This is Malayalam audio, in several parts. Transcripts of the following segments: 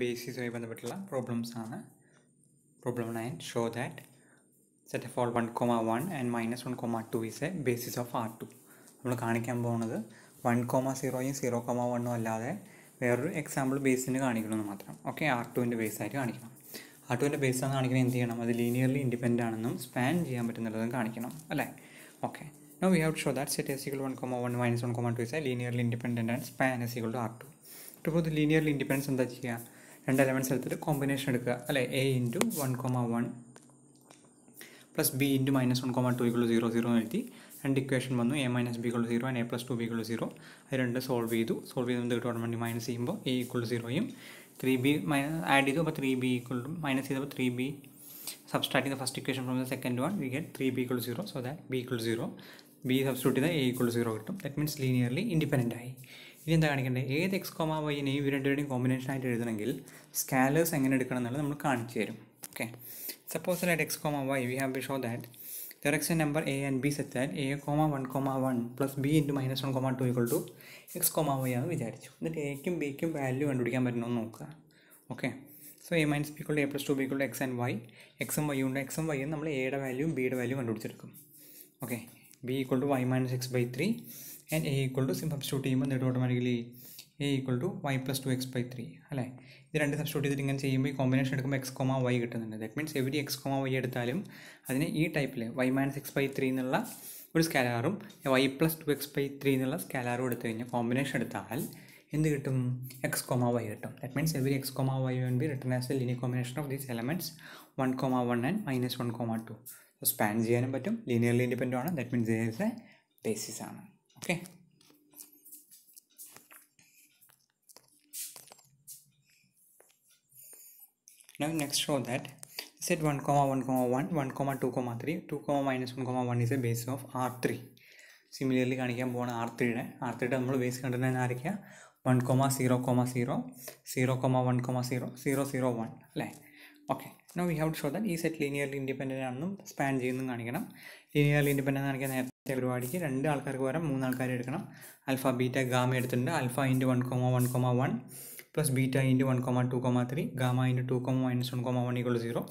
ബേസിസുമായി ബന്ധപ്പെട്ടുള്ള പ്രോബ്ലംസ് ആണ്. Problem 9 show that set of all 1,1 and -1,2 is A basis of R2. നമ്മൾ കാണിക്കാൻ പോകുന്നത് 1,0യും 0,1 അല്ലാതെ വേറൊരു എക്സാമ്പിൾ ബേസിന് കാണിക്കണമെന്ന് മാത്രം. ഓക്കെ, R2ൻ്റെ ബേസ് ആയിട്ട് കാണിക്കണം. R2ൻ്റെ ബേസ് ആണ് കാണിക്കണം. എന്ത് ചെയ്യണം? അത് ലീനിയർലി ഇൻഡിപെൻഡൻ്റ് ആണെന്നും സ്പാൻ ചെയ്യാൻ പറ്റുന്നുള്ളതും കാണിക്കണം അല്ലേ? Okay, now we have to show that set S equal 1,1 -1,2 is a linearly independent and span S equal to R2. To prove the linearly independence എന്താ ചെയ്യുക? രണ്ട് എലമെൻറ്റ്സ് എടുത്തിട്ട് കോമ്പിനേഷൻ എടുക്കുക അല്ലേ? A into 1,1 plus B into -1,2 equal to 0 0 എന്ന് എഴുതി രണ്ട് ഇക്വേഷൻ വന്നു. A minus B equal to 0 and A plus 2B equal to 0. അത് രണ്ട് സോൾവ് ചെയ്തു. സോൾവ് ചെയ്ത് കിട്ടുവാൻ വേണ്ടി മൈനസ് ചെയ്യുമ്പോൾ A equal to 0യും 3B add ചെയ്തു. അപ്പോൾ 3B equal to മൈനസ് ചെയ്തപ്പോൾ 3B subtracting the first equation from the second one we get 3B equal to 0, so that B equal to 0, B substitute ചെയ്താൽ A equal to 0 കിട്ടും. ദാറ്റ് മീൻസ് ലീനിയർലി ഇൻഡിപെൻഡൻ്റ് ആയി. ഇനി എന്താ കാണിക്കേണ്ടത്? ഏത് എക്സ് കോമ വൈനെ ഇവ രണ്ടുപേരുടെയും കോമ്പിനേഷൻ ആയിട്ട് എഴുതണമെങ്കിൽ സ്കാലേഴ്സ് എങ്ങനെ എടുക്കണം എന്നുള്ളത് നമ്മൾ കാണിച്ചു തരും. Okay, suppose that X comma Y we have to show that there is a number a and b such that a, 1,1 plus b into -1,2 equal to x, y ആണെന്ന് വിചാരിച്ചു. എന്നിട്ട് എക്കും ബിക്കും വാല്യൂ കണ്ടുപിടിക്കാൻ പറ്റണമെന്ന് നോക്കുക. Okay, so a minus b equal to a plus 2b equal to x and y. എക്സും വൈ ഉണ്ട്. എക്സും വൈയും നമ്മൾ എയുടെ വാല്യൂയും ബിയുടെ വാല്യൂ കണ്ടുപിടിച്ചെടുക്കും. Okay, b equal to y minus x/3 and a equal to substitute ചെയ്യുമ്പോൾ എന്നിട്ട് automatically a equal to y plus 2x/3 അല്ലേ? ഇത് രണ്ട് സബ്സ്റ്റിറ്റ്യൂട്ട് ചെയ്തിട്ട് ഇങ്ങനെ ചെയ്യുമ്പോൾ ഈ കോമ്പിനേഷൻ എടുക്കുമ്പോൾ x, y കിട്ടുന്നുണ്ട്. That means every x, y എടുത്താലും അതിന് ഈ ടൈപ്പിൽ y minus x/3 എന്നുള്ള ഒരു സ്കാലാറും y plus 2x/3 എന്നുള്ള സ്കാലാറും എടുത്തു കഴിഞ്ഞാൽ കോമ്പിനേഷൻ എടുത്താൽ എന്ത് കിട്ടും? x, y കിട്ടും. That means every x, y will be written as a linear combination of these elements 1,1 and -1,2. So span ചെയ്യാനും പറ്റും, ലീനിയർലി ഇൻഡിപെൻഡൻ്റ് ആണ്. That means there is a basis ആണ്. Okay, now next show that set 1,1,1, 1,2,3, 2, -1,1 is a base of R3. Similarly കാണിക്കാൻ പോകുന്ന R3യുടെ നമ്മൾ ബേസ് കണ്ടിട്ടുണ്ടെങ്കിൽ ആരൊക്കെയാ? 1,0,0, 0,0, 0,1,0, 0,0,1 അല്ലേ? Okay, now we have to show that ഈ സെറ്റ് ലീനിയർലി ഇൻഡിപെൻഡൻ്റ് ആണെന്നും സ്പാൻ ചെയ്യുന്നതും കാണിക്കണം. ലീനിയർലി ഇൻഡിപെൻഡൻ്റ് കാണിക്കാൻ നേരത്തെ പരിപാടിക്ക് രണ്ട് ആൾക്കാർക്ക് പകരം മൂന്ന് ആൾക്കാർ എടുക്കണം. ആൽഫ, ബീറ്റ, ഗാമ എടുത്തിട്ടുണ്ട്. Alpha into 1,1,1 plus beta into 1,2,3 gamma into 2, -1,1 equal 0.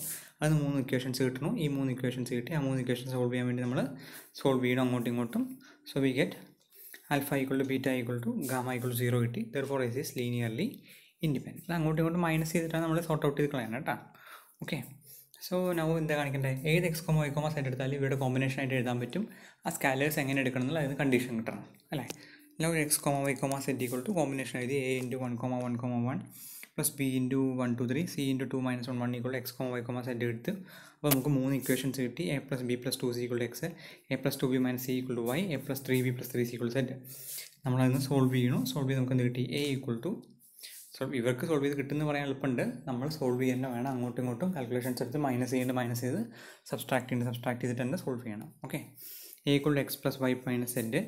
അത് മൂന്ന് ഇക്വേഷൻസ് കിട്ടുന്നു. ഈ മൂന്ന് ഇക്വേഷൻസ് കിട്ടി. ആ മൂന്ന് ഇക്വേഷൻ സോൾവ് ചെയ്യാൻ വേണ്ടി നമ്മൾ സോൾവ് ചെയ്യണം അങ്ങോട്ടും ഇങ്ങോട്ടും. So we get alpha equal to beta equal to gamma equal to 0 കിട്ടി. Therefore it is linearly independent. അങ്ങോട്ടും ഇങ്ങോട്ടും മൈനസ് ചെയ്തിട്ടാണ് നമ്മൾ സോർട്ട് ഔട്ട് ചെയ്ത് കളയണം കേട്ടോ. ഓക്കെ, സോ നൗ എന്താ കാണിക്കേണ്ടത്? ഏത് എക്സ്, വൈ, സെറ്റ് എടുത്താലും ഇവരുടെ കോമ്പിനേഷൻ ആയിട്ട് എഴുതാൻ പറ്റും. ആ സ്കാലേഴ്സ് എങ്ങനെ എടുക്കണം എന്നുള്ള അതിന് കണ്ടീഷൻ കിട്ടണം അല്ലേ? now x, y, z equal to combination എഴുതി a into 1,1,1 plus b into 1, 2, 3 c into 2 minus 1, 1 equal to x, y, z എടുത്ത് അപ്പോൾ നമുക്ക് മൂന്ന് ഇക്വേഷൻസ് കിട്ടി. a plus b plus 2c equal to x, a plus 2b minus c equal to y, a plus 3b plus 3c equal to z. നമ്മളതിന് സോൾവ് ചെയ്യണം. സോൾവ് ചെയ്ത് നമുക്ക് എന്ത് കിട്ടി? a equal to ഇവർക്ക് സോൾവ് ചെയ്ത് കിട്ടുമെന്ന് പറയാൻ എളുപ്പമുണ്ട്. നമ്മൾ സോൾവ് ചെയ്യാൻ വേണം. അങ്ങോട്ടും ഇങ്ങോട്ടും കാൽക്കുലേഷൻസ് എടുത്ത് മൈനസ് ചെയ്ത് സബ്സ്ട്രാക്ട് ചെയ്തിട്ട് തന്നെ സോൾവ് ചെയ്യണം. Okay, a equal to x plus y minus z,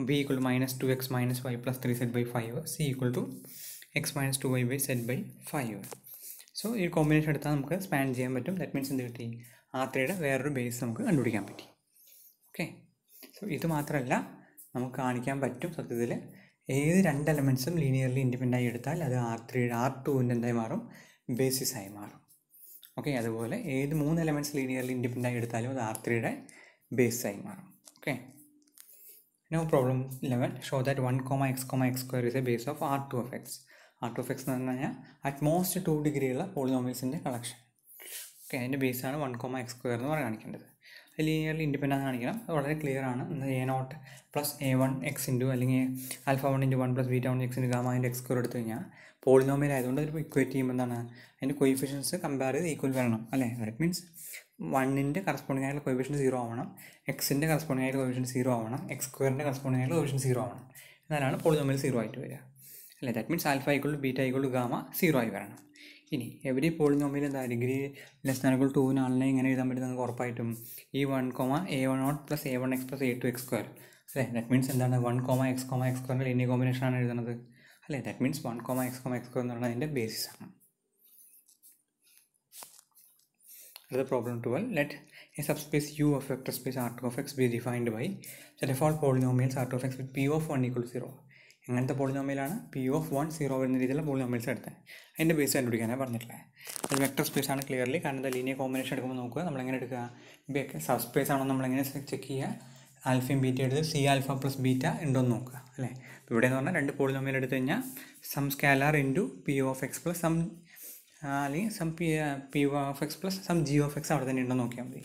b equal to minus 2x minus y plus 3z by 5, c equal to x minus 2y by z by 5. So ഈ കോമ്പിനേഷൻ എടുത്താൽ നമുക്ക് സ്പാൻ ചെയ്യാൻ പറ്റും. ദാറ്റ് മീൻസ് എന്ത് കിട്ടി? R3യുടെ വേറൊരു ബേസ് നമുക്ക് കണ്ടുപിടിക്കാൻ പറ്റി. ഓക്കെ, സോ ഇത് മാത്രമല്ല നമുക്ക് കാണിക്കാൻ പറ്റും സത്യത്തിൽ ഏത് രണ്ട് എലമെൻറ്റ്സും ലീനിയർലി ഇൻഡിപെൻഡൻ്റ് ആയി എടുത്താൽ അത് R2ൻ്റെ എന്തായി മാറും? ബേസിസായി മാറും. ഓക്കെ, അതുപോലെ ഏത് മൂന്ന് എലമെൻറ്റ്സ് ലീനിയർലി ഇൻഡിപെൻഡൻ്റ് ആയി എടുത്താലും അത് R3യുടെ ബേസായി മാറും. Okay, now problem 11 show that 1, x square is a base of R2 of x. R2 of x എന്ന് പറഞ്ഞു കഴിഞ്ഞാൽ അറ്റ് മോസ്റ്റ് 2 ഡിഗ്രിയുള്ള പോളിനോമിയൽസിൻ്റെ കളക്ഷൻ. ഓക്കെ, അതിൻ്റെ ബേസാണ് 1, x square എന്ന് പറഞ്ഞ് കാണിക്കേണ്ടത്. അത് ലീനിയർലി ഇൻഡിപെൻഡൻ്റ് കാണിക്കണം. അത് വളരെ ക്ലിയർ ആണ്. a0 plus a1 x into അല്ലെങ്കിൽ alpha 1 into 1 plus beta 1 x into gamma into x square എടുത്തു കഴിഞ്ഞാൽ പോളിനോമിയൽ ആയതുകൊണ്ട് അത് ഇക്വേറ്റ് ചെയ്യുമ്പോൾ എന്താണ്? അതിൻ്റെ കോയിഫിഷ്യൻസ് കമ്പയർ ചെയ്ത് ഈക്വൽ വരണം അല്ലേ? ദാറ്റ് മീൻസ് 1ൻ്റെ കറസ്പോണ്ടിങ് ആയിട്ടുള്ള കോയിഫിഷ്യൻ 0 ആവണം, എക്സിൻ്റെ കറസ്പോണ്ടിങ് ആയിട്ടുള്ള കോയിഫിഷ്യൻ 0 ആവണം, എക്സ് സ്ക്വയറിൻ്റെ കറസ്പോണ്ടിങ് ആയിട്ടുള്ള കോയിഫിഷ്യൻ 0 ആവണം. എന്നാലാണ് പോളിനോമിയൽ 0 ആയിട്ട് വരിക അല്ലേ? That means alpha equal to beta equal to gamma 0 ആയി വരണം. ഇനി എവരി പോളിനോമിയൽ എന്താ degree less than equal to 2 ആളിനെ എങ്ങനെ എഴുതാൻ പറ്റും? നമുക്ക് ഉറപ്പായിട്ടും ഈ 1, a1 plus a1x plus a2x square അല്ലേ? ദാറ്റ് മീൻസ് എന്താണ്? 1, x സ്ക്വയറിൻ്റെ ലീനിയർ കോമ്പിനേഷനാണ് എഴുതുന്നത് അല്ലേ? ദാറ്റ് മീൻസ് 1, x സ്ക്വയർ എന്ന് പറയുന്നത് അതിൻ്റെ ബേസിസ് ആണ്. അടുത്ത problem 12 let a subspace U of vector space R2 of x be defined by set of all polynomials R2 of x with p of 1 equal to 0. എങ്ങനത്തെ പോളിനോമിയലാണ്? P(1) 0 വരുന്ന രീതിയിലുള്ള പോളിനോമിയൽസ് എടുത്തത്. അതിൻ്റെ ബേസ് കണ്ടുപിടിക്കാനാണ് പറഞ്ഞിട്ടുള്ളത്. അത് വെക്ടർ സ്പേസ് ആണ് ക്ലിയർലി. കാരണം എന്താ, ലീനിയർ കോമ്പിനേഷൻ എടുക്കുമ്പോൾ നോക്കുക നമ്മളെങ്ങനെ എടുക്കുക, സബ് സ്പേസ് ആണോ നമ്മളെങ്ങനെ ചെക്ക് ചെയ്യുക, ആൽഫയും ബീറ്റ എടുത്ത് C alpha plus ബീറ്റ ഉണ്ടോയെന്ന് നോക്കുക അല്ലേ. ഇവിടെ എന്ന് പറഞ്ഞാൽ രണ്ട് പോളിനോമിയൽ എടുത്തു കഴിഞ്ഞാൽ sum scalar into P(x) plus some അല്ലെങ്കിൽ some P(x) plus some G(x) അവിടെ തന്നെ ഉണ്ടോ നോക്കിയാൽ മതി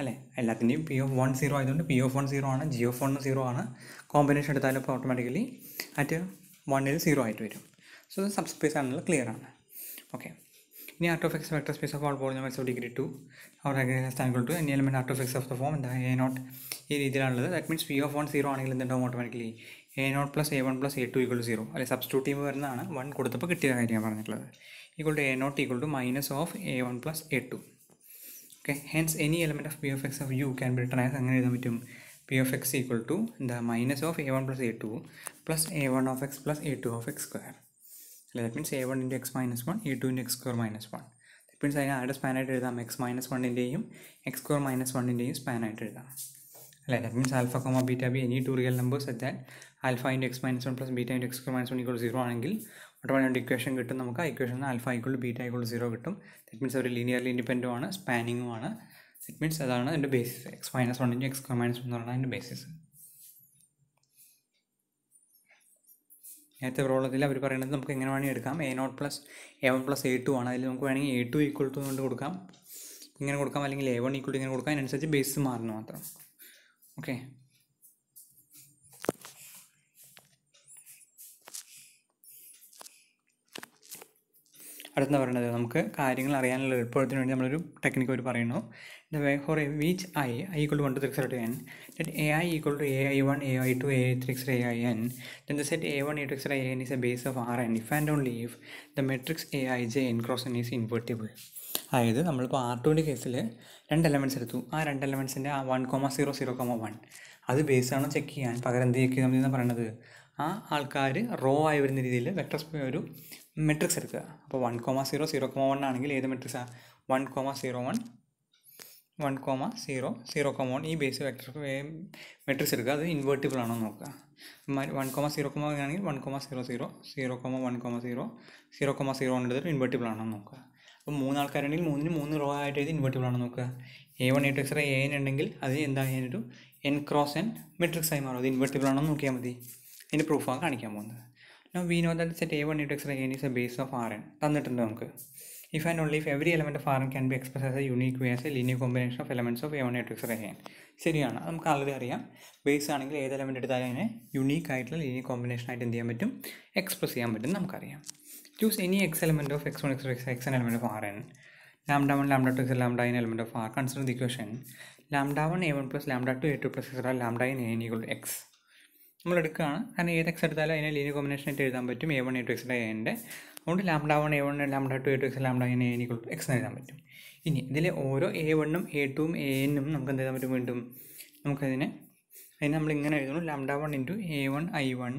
അല്ലേ. എല്ലാത്തിൻ്റെയും P(1) 0 ആയതുകൊണ്ട് P(1) 0 ആണ്, G(1) 0 ആണ്. കോമ്പിനേഷൻ എടുത്താലും ഇപ്പോൾ ഓട്ടോമാറ്റിക്കലി അറ്റ് 1 0 ആയിട്ട് വരും. സോ ഇത് സബ് സ്പേസ് ആണെന്നുള്ള ക്ലിയർ ആണ്. ഓക്കെ, ഇനി R(x) vector space of all polynomials of degree 2 അവർ സ്ഥാനങ്ങൾ to any element R(x) of the form എന്താ A0 ഈ രീതിയിലാണുള്ളത്. ദാറ്റ് മീൻസ് P(1) 0 ആണെങ്കിൽ എന്തുണ്ടാവും automatically A0 plus A1 plus A2 equal 0 അല്ലെങ്കിൽ സബ്സ്റ്റിറ്റ്യൂട്ട് ചെയ്യുമ്പോൾ വരുന്നതാണ്. 1 കൊടുത്തപ്പോൾ കിട്ടിയ കാര്യമാണ് പറഞ്ഞിട്ടുള്ളത്. Equal to A0 equal to minus of A1 plus A2. Okay, hence any element of P(x) of U can be written as അങ്ങനെ എഴുതാൻ പറ്റും. P(x) ഈക്വൾ ടു എന്താ minus of A1 plus A2 plus A1 of x plus A2 of x square. അല്ലെ, that means A1 into x minus 1 A2 into x square minus 1. That means അതിനെ ആരുടെ സ്പാനായിട്ട് എഴുതാം, x മൈനസ് 1ൻ്റെയും x സ്ക്വയർ മൈനസ് 1ൻ്റെയും സ്പാനായിട്ട് എഴുതാം അല്ലേ. That means alpha comma beta B any two real numbers at that alpha into x minus 1 plus beta into x square minus 1 equal 0 ആണെങ്കിൽ ഓട്ടോമാറ്റിക് ഇക്വേഷൻ കിട്ടും. നമുക്ക് ആ equation alpha equal beta equal 0 കിട്ടും. ദാറ്റ് മീൻസ് ഒരു ലീനിയർലി ഇൻഡിപെൻഡൻ്റ് ആണ്, സ്പാനിങ്ങും ആണ്. ദാറ്റ് മീൻസ് അതാണ് അതിൻ്റെ basis. x minus 1 into x square minus 1 എന്ന് പറഞ്ഞാൽ അതിൻ്റെ ബേസിസ്. നേരത്തെ പ്രോബ്ലത്തിൽ അവർ പറയുന്നത് നമുക്ക് എങ്ങനെ വേണമെങ്കിൽ എടുക്കാം, A0 plus A1 plus A2 ആണ്. അതിൽ നമുക്ക് വേണമെങ്കിൽ A2 ഈക്വൾ ടു കൊണ്ട് കൊടുക്കാം, ഇങ്ങനെ കൊടുക്കാം, അല്ലെങ്കിൽ A1 ഈക്വൾ ടു ഇങ്ങനെ കൊടുക്കാം. അതിനനുസരിച്ച് ബേസ് മാറുന്നു മാത്രം. ഓക്കെ, അടുത്ത പറയുന്നത് നമുക്ക് കാര്യങ്ങൾ അറിയാനുള്ള എളുപ്പത്തിന് വേണ്ടി നമ്മളൊരു ടെക്നിക്ക് അവർ പറയുന്നു. The way for each I equal to 1 to 3 to n, that AI equal to AI1, AI2, AI3, AIN, then the set A1, A2, AIN is a base of Rn if and only if the matrix Aij n cross n is invertible. അതായത് നമ്മളിപ്പോൾ R2ൻ്റെ കേസിൽ രണ്ട് എലമെൻറ്റ്സ് എടുത്തു. ആ രണ്ട് എലമെൻറ്റ്സിൻ്റെ ആ 1,0, 0,1 അത് ബേസാണോ ചെക്ക് ചെയ്യാൻ പകരം എന്ത് ചെക്ക് ചെയ്താൽ പറയണത്, ആ ആൾക്കാർ റോ ആയി വരുന്ന രീതിയിൽ വെക്ടർ ഒരു മെട്രിക്സ് എടുക്കുക. അപ്പോൾ 1,0, 0,1 ആണെങ്കിൽ ഏത് മെട്രിക്സാണ് 1,01, 1,0, 0,1 ഈ ബേസ് വെക്ടർ മെട്രിക്സ് എടുക്കുക. അത് ഇൻവേർട്ടിബിൾ ആണോ നോക്കുക. 1,0,1 ആണെങ്കിൽ 1,00, 0,1,0, 0,0 എടുത്തിട്ട് ഇൻവേർട്ടിബിൾ ആണോ നോക്കുക. അപ്പോൾ മൂന്ന് ആൾക്കാരുണ്ടെങ്കിൽ മൂന്ന് റോ ആയിട്ട് എഴുതി ഇൻവേർട്ടിബിൾ ആണോ നോക്കുക. A1, A2, AN ഉണ്ടെങ്കിൽ അത് എന്താ ഒരു n ക്രോസ് n മെട്രിക്സ് ആയി മാറും. അത് ഇൻവേർട്ടിബിൾ ആണോ നോക്കിയാൽ മതി. അതിൻ്റെ പ്രൂഫാണ് കാണിക്കാൻ പോകുന്നത്. Now we know that set A1, A2, AN is a base of Rn തന്നിട്ടുണ്ട് നമുക്ക്. If and only if every element of Rn can be expressed as a unique way as a linear combination of elements of A1, A2, AN. ശരിയാണ്, നമുക്ക് ആൾറെഡി അറിയാം. ബേസ് ആണെങ്കിൽ ഏത് എലമെൻറ്റ് എടുത്താലും അതിനെ യുണീക്ക് ആയിട്ടുള്ള ലീനിയർ കോമ്പിനേഷൻ ആയിട്ട് എന്ത് ചെയ്യാൻ പറ്റും, എക്സ്പ്രസ് ചെയ്യാൻ പറ്റും നമുക്കറിയാം. Choose any x element of x1, x2, xn element of Rn. Lambda 1, lambda 2, lambda n element of R. Consider the equation lambda 1 A1 plus lambda 2 A2 plus lambda n AN equal to x. നമ്മൾ എടുക്കുകയാണ്, കാരണം ഏത് എക്സ് എടുത്താലും അതിനെ ലീനിയർ കോമ്പിനേഷൻ ആയിട്ട് എഴുതാൻ പറ്റും. A1, A2, AN. അതുകൊണ്ട് lambda 1 A1, lambda 2 A2, lambda n AN equal to x എന്ന് എഴുതാൻ പറ്റും. ഇനി ഇതിലെ ഓരോ A1ഉം A2ഉം ANഉം നമുക്ക് എന്ത് എഴുതാൻ പറ്റും, വീണ്ടും അതിനെ നമ്മൾ ഇങ്ങനെ എഴുതുന്നു, lambda 1 into A1 I1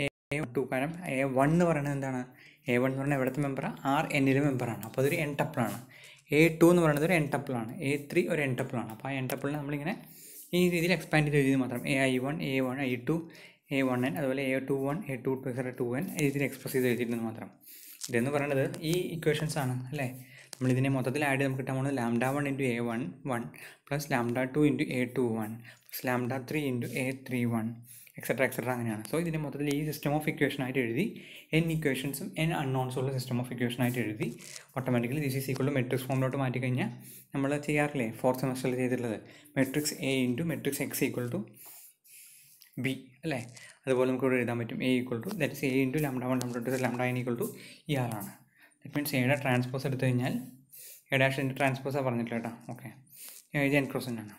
A2. കാരണം A1 എന്ന് പറയുന്നത് എന്താണ്, A1 എന്ന് പറഞ്ഞാൽ എവിടുത്തെ മെമ്പറാണ്, Rnലെ മെമ്പറാണ്. അപ്പോൾ അതൊരു n ടപ്പിളാണ്. A2 എന്ന് പറയുന്നത് ഒരു n ടപ്പിളാണ്. A3 ഒരു n ടപ്പിളാണ്. അപ്പോൾ ആ n ടപ്പിളിനെ നമ്മളിങ്ങനെ ഈ രീതിയിൽ എക്സ്പാൻഡ് ചെയ്ത് എഴുതി മാത്രം AI1, A1, I2, A1n അതുപോലെ A21, A2, A2n ഈ രീതിയിൽ എക്സ്പ്രസ് ചെയ്ത് എഴുതിയിട്ടുണ്ട് മാത്രം. ഇതെന്ന് പറയുന്നത് ഈ ഇക്വേഷൻസ് ആണ് അല്ലേ. നമ്മളിതിനെ മൊത്തത്തിൽ ആഡ് ചെയ്ത് നമുക്ക് കിട്ടാൻ പോകുന്നത് lambda 1 into A1 1 plus lambda 2 into A2 1 plus lambda 3 into A3 1 etcetera അങ്ങനെയാണ്. സോ ഇതിനെ മൊത്തത്തിൽ ഈ സിസ്റ്റം ഓഫ് ഇക്വേഷൻ ആയിട്ട് എഴുതി n ഇക്വേഷൻസും n അൺനോൺസും ഉള്ള സിസ്റ്റം ഓഫ് ഇക്വേഷൻ ആയിട്ട് എഴുതി automatically this is equal to matrix ഫോമിലോട്ട് മാറ്റി കഴിഞ്ഞാൽ നമ്മൾ ചെയ്യാറില്ലേ ഫോർത്ത് സെമസ്റ്ററിൽ ചെയ്തിട്ടുള്ളത് matrix A into matrix x equal to b അല്ലേ. അതുപോലെ നമുക്ക് ഇവിടെ എഴുതാൻ പറ്റും A equal to that is A into lambda 1 lambda 2 lambda n equal to ER ആണ്. ദാറ്റ് മീൻസ് എയുടെ ട്രാൻസ്പോസ് എടുത്തു കഴിഞ്ഞാൽ എ ഡാഷിൻ്റെ ട്രാൻസ്പോസാണ് പറഞ്ഞിട്ടില്ല കേട്ടോ. ഓക്കെ, ഇത് n ക്രോസ് n ആണ്.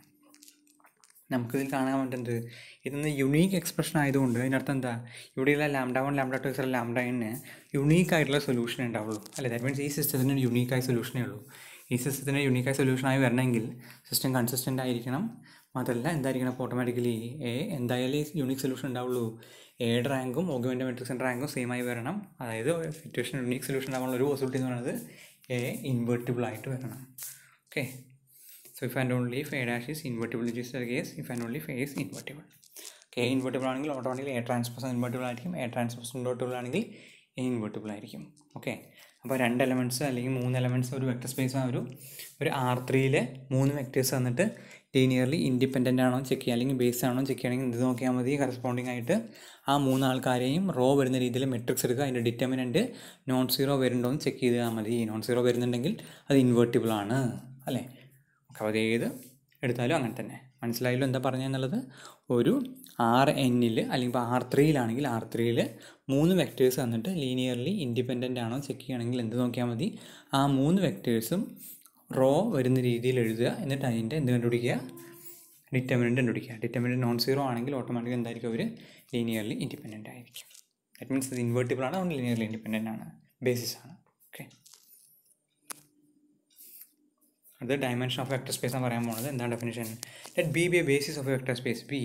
നമുക്കിതിൽ കാണാൻ പറ്റുന്നത് ഇതൊന്ന് യുണീക്ക് എക്സ്പ്രഷൻ ആയതുകൊണ്ട് അതിനർത്ഥം എന്താ, ഇവിടെയുള്ള lambda 1 lambda 2 lambda n unique ആയിട്ടുള്ള സൊല്യൂഷൻ ഉണ്ടാവുള്ളൂ അല്ലേ. ദാറ്റ് മീൻസ് ഈ സിസ്റ്റത്തിന് ഒരു യുണീക്കായ സൊല്യൂഷനേ ഉള്ളൂ. ഈ സിസ്റ്റത്തിന് യുണീക്കായ സൊല്യൂഷനായി വരണമെങ്കിൽ സിസ്റ്റം കൺസിസ്റ്റൻ്റ് ആയിരിക്കണം. മാത്രമല്ല എന്തായിരിക്കണം, അപ്പോൾ ഓട്ടോമാറ്റിക്കലി എന്തായാലും യുണീക്ക് സൊല്യൂഷൻ ഉണ്ടാവുള്ളൂ. എയുടെ റാങ്കും ഓഗ്മെൻ്റ് മെട്രിക്സിൻ്റെ റാങ്കും സെയിം ആയി വരണം. അതായത് സിറ്റുവേഷൻ യുണീക്ക് സൊല്യൂഷൻ ഉണ്ടാവാനുള്ള ഒരു പോസിബിലിറ്റി എന്ന് പറയുന്നത് എ ഇൻവെർട്ടിബിൾ ആയിട്ട് വരണം. Okay, so if and only if A dash is invertible, which is the case if and only if A is invertible. K invertible ആണെങ്കിൽ ഓട്ടോമാറ്റിക്കലി എ ട്രാൻസ്പോസ് ഇൻവെർട്ടിബിൾ ആയിരിക്കും, എ ട്രാൻസ്പോസ് ഇൻവെർട്ടിബിൾ ആണെങ്കിൽ എ ഇൻവെർട്ടിബിൾ ആയിരിക്കും. ഓക്കെ, അപ്പോൾ 2 എലമെൻറ്റ്സ് അല്ലെങ്കിൽ 3 എലമെൻറ്റ്സ് ഒരു വെക്ടർ സ്പേസ് ഒരു R3-ലെ 3 വെക്ടേഴ്സ് തന്നിട്ട് ലീനിയർലി ഇൻഡിപെൻഡൻ്റ് ആണോ ചെക്ക് ചെയ്യുക, അല്ലെങ്കിൽ ബേസ് ആണോ ചെക്ക് ചെയ്യണമെങ്കിൽ ഇത് നോക്കിയാൽ മതി. കറസ്പോണ്ടിങ് ആയിട്ട് ആ 3 ആൾക്കാരെയും റോ വരുന്ന രീതിയിൽ മെട്രിക്സ് എടുക്കുക, അതിൻ്റെ ഡിറ്റർമിനൻറ്റ് നോൺ സീറോ വരുന്നുണ്ടോ എന്ന് ചെക്ക് ചെയ്താൽ മതി. നോൺ സീറോ വരുന്നുണ്ടെങ്കിൽ അത് ഇൻവെർട്ടിബിൾ ആണ് അല്ലേ. അപ്പോൾ അത് ഏത് എടുത്താലും അങ്ങനെ തന്നെ. മനസ്സിലായല്ലോ എന്താ പറഞ്ഞതെന്നുള്ളത്? ഒരു Rn-ൽ അല്ലെങ്കിൽ ഇപ്പോൾ R3-ലാണെങ്കിൽ R3-ൽ 3 വെക്ടേഴ്സ് തന്നിട്ട് ലീനിയർലി ഇൻഡിപെൻഡൻ്റ് ആണോ ചെക്ക് ചെയ്യണമെങ്കിൽ എന്ത് നോക്കിയാൽ മതി, ആ 3 വെക്ടേഴ്സും റോ വരുന്ന രീതിയിൽ എഴുതുക. എന്നിട്ട് അതിൻ്റെ എന്ത് കണ്ടുപിടിക്കുക, ഡിറ്റർമിനൻറ്റ് കണ്ടുപിടിക്കുക. ഡിറ്റർമിനൻറ്റ് നോൺ സീറോ ആണെങ്കിൽ ഓട്ടോമാറ്റിക്കലി എന്തായിരിക്കും, അവർ ലീനിയർലി ഇൻഡിപെൻഡൻ്റ് ആയിരിക്കും. ദാറ്റ് മീൻസ് ഇത് ഇൻവെർട്ടിബിൾ ആണ്, അതുകൊണ്ട് ലീനിയർലി ഇൻഡിപെൻഡൻ്റ് ആണ്, ബേസിസ് ആണ്. ഓക്കെ, അത് ഡയമെൻഷൻ ഓഫ് വെക്ടർ സ്പേസ് ആണ് പറയാൻ പോകുന്നത്. എന്താണ് definition? Let be A basis of A vector space B.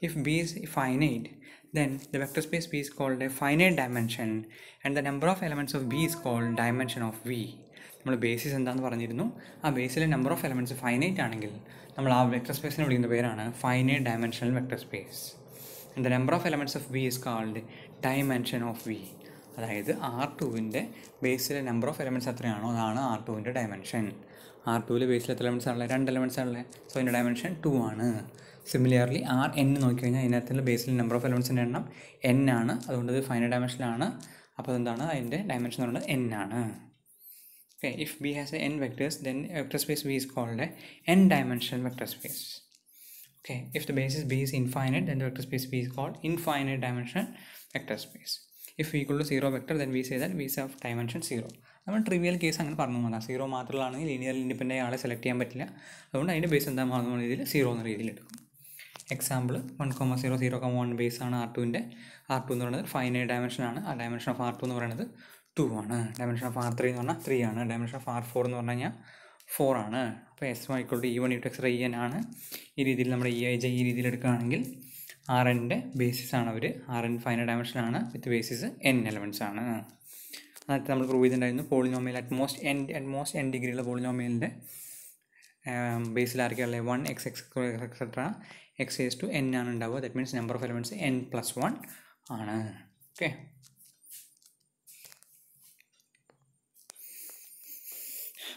If B is finite, then the vector space B is called a finite dimension and the number of elements of B is called dimension of V. നമ്മൾ ബേസിസ് എന്താണെന്ന് പറഞ്ഞിരുന്നു. ആ ബേസിലെ നമ്പർ ഓഫ് എലമെൻറ്റ്സ് ഫൈനൈറ്റ് ആണെങ്കിൽ നമ്മൾ ആ വെക്ടർ സ്പേസിനെ വിളിക്കുന്ന പേരാണ് finite dimensional vector space. And the number of elements of V is called dimension of V. അതായത് R2-ൻ്റെ ബേസിലെ നമ്പർ ഓഫ് എലമെൻറ്റ്സ് എത്രയാണോ അതാണ് R2-ൻ്റെ ഡയമെൻഷൻ. R2-ലെ ബേസിൽ എത്ര എലമെൻറ്റ്സ് ആണല്ലേ? 2 എലമെൻറ്റ്സ് ആണല്ലേ. സോ അതിൻ്റെ ഡയമെൻഷൻ 2 ആണ്. സിമിലർലി Rn നോക്കിക്കഴിഞ്ഞാൽ അതിനകത്തുള്ള ബേസിൽ നമ്പർ ഓഫ് എലമെൻറ്റ്സിൻ്റെ എണ്ണം n ആണ്, അതുകൊണ്ട് ഇത് ഫൈനൈറ്റ് ഡയമെൻഷനിലാണ്. അപ്പോൾ അതെന്താണ്, അതിൻ്റെ ഡയമെൻഷൻ എന്ന് പറയുന്നത് n ആണ്. Okay, if B has n vectors, then vector space B is called a n-dimensional vector space. Okay, if the basis B is infinite, then the vector space B is called infinite dimensional vector space. If v equal to 0 vector, then we say that v is of dimension 0. നമ്മൾ ട്രിവിയൽ കേസ് അങ്ങനെ പറഞ്ഞു പോകാം. 0 മാത്രമുള്ളതാണെങ്കിൽ ലീനിയർ ഇൻഡിപെൻഡൻ്റ് ആളെ സെലക്ട് ചെയ്യാൻ പറ്റില്ല, അതുകൊണ്ട് അതിൻ്റെ ബേസ് എന്താ മാറുന്ന രീതിയിൽ 0 എന്ന രീതിയിൽ എടുക്കും. എക്സാമ്പിൾ 1,0, 0,1 ബേസ് ആണ് R2-ൻ്റെ. R2 എന്ന് പറയുന്നത് ഫൈനൈറ്റ് ഡയമെൻഷൻ ആണ്. ആ ഡയമെൻഷൻ ഓഫ് R2 എന്ന് പറയുന്നത് 2 ആണ്. ഡയമെൻഷൻ ഓഫ് R3 എന്ന് പറഞ്ഞാൽ 3 ആണ്. ഡയമെൻഷൻ ഓഫ് R4 എന്ന് പറഞ്ഞു കഴിഞ്ഞാൽ 4 ആണ്. അപ്പോൾ S1 = E1 × En ആണ്. ഈ രീതിയിൽ നമ്മുടെ EIJ ഈ രീതിയിൽ എടുക്കുകയാണെങ്കിൽ Rn-ൻ്റെ ബേസിസ് ആണ് അവർ. Rn ഫൈനൈറ്റ് ഡയമെൻഷൻ ആണ്, വിത്ത് ബേസിസ് n എലമെൻറ്റ്സ് ആണ്. അതായത് നമ്മൾ പ്രൂവ് ചെയ്തിട്ടുണ്ടായിരുന്നു polynomial utmost n ഡിഗ്രിയുള്ള പോളിനോമിയലിൻ്റെ ബേസിലായിരിക്കും 1 x etcetera x raised to n ആണ് ഉണ്ടാവുക. That means number of elements n+1 ആണ്. ഓക്കെ,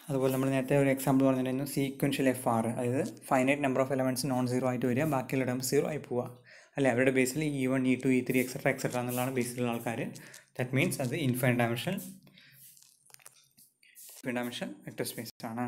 അതുപോലെ നമ്മൾ നേരത്തെ ഒരു എക്സാമ്പിൾ പറഞ്ഞിട്ടുണ്ടായിരുന്നു സീക്വൻഷ്യൽ FR, അതായത് finite number of elements non zero ആയിട്ട് വരിക, ബാക്കിയുള്ള ടേംസ് 0 ആയി പോവുക അല്ലേ. അവരുടെ ബേസിൽ E1, E2, E3 എക്സെട്ര എന്നുള്ളതാണ് ബേസിലുള്ള ആൾക്കാർ. ദാറ്റ് മീൻസ് അത് ഇൻഫൈനൈറ്റ് ഡയമെൻഷൻ വെക്ടർ സ്പേസ് ആണ്.